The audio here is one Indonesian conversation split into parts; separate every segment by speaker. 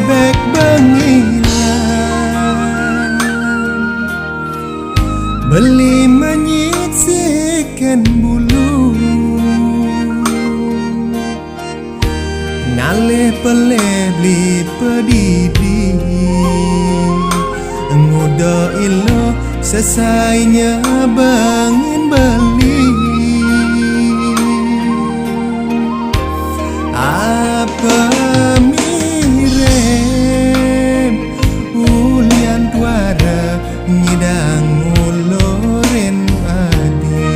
Speaker 1: bebek bengilan beli menyisikan bulu ngale pele beli pedidi ngudo ilo selesainya bangin beli apa mirem ulian tuara nyidang uloren adi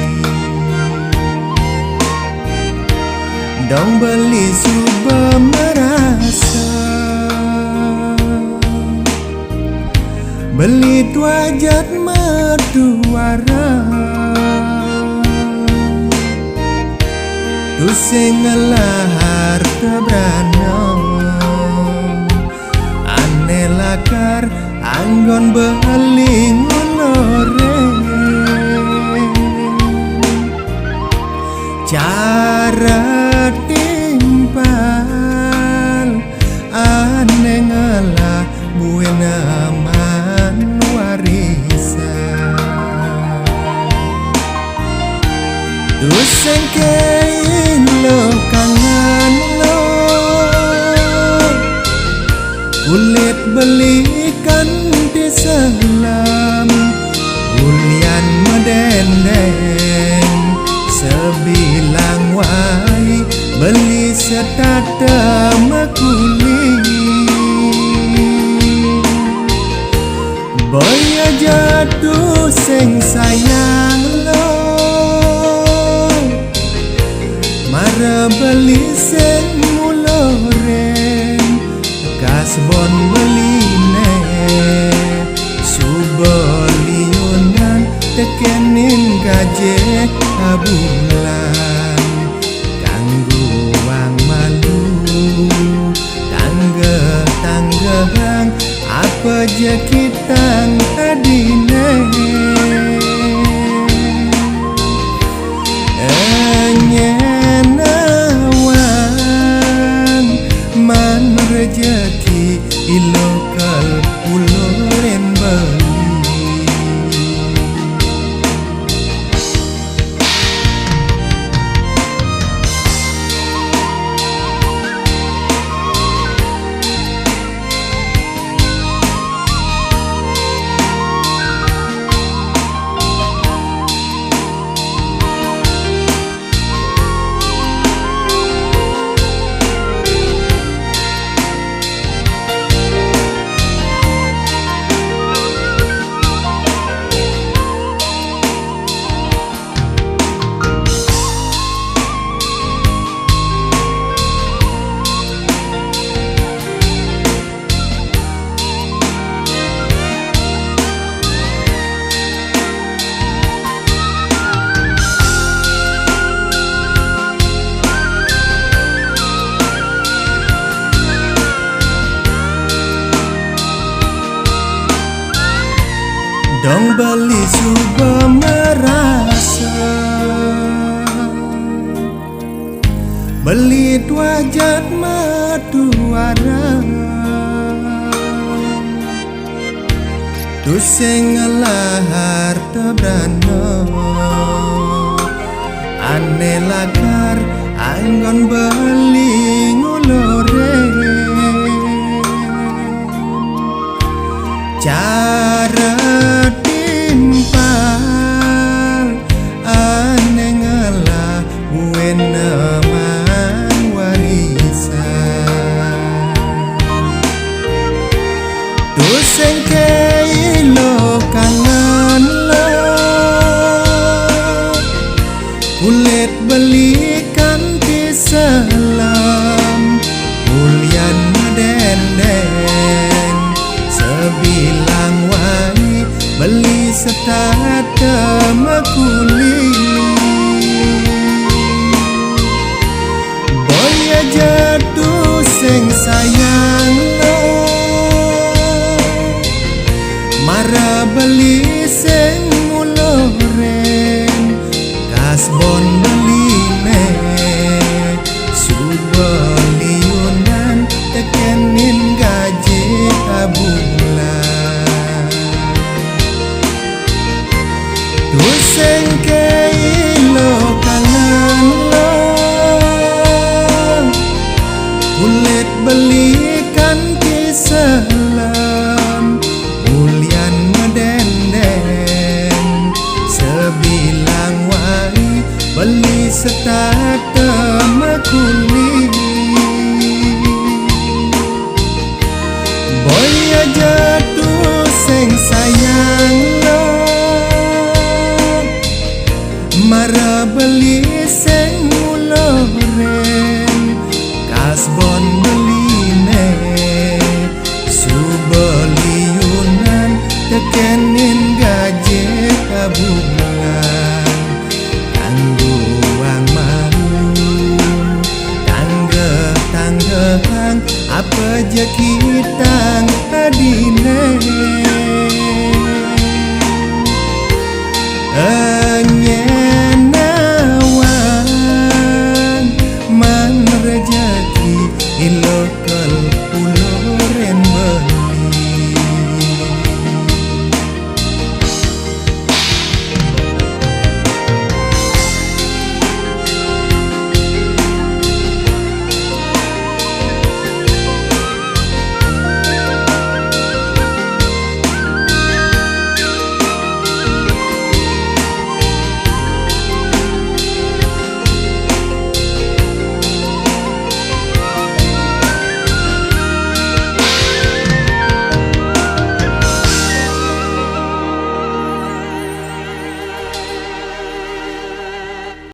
Speaker 1: dong beli suba merasa beli tuajat mertuara tu sengelahar kebrana ane lakar anggon beling ulore cara timpal ane ngalah buena man warisan tu sengkein lo kangen lo kulit belikan di selam ulian medendeng sebilang wai beli setata makuli boya jatuh seng sayang lo mara beli seng muloren kasbon beli ne suboliunan tekenin gaje abulan kanggu wang malu tangga-tanggang apa je kitang adine enyenawan man rejeki ilokal uloren beli dong beli suba merasa beli tuajat matuara tu sengelahar tebrana ane lakar anggon beli ngulore cara timpal ane ngalah buena man warisan tu sengkei lo kangen lo kulit belikan di selam ulian dendeng sebilang wai beli setata makuli boya jatuh seng sayang lo mara beli seng uloren kasbon beli ne subeliunan tekenin gaji jatuh sing sayang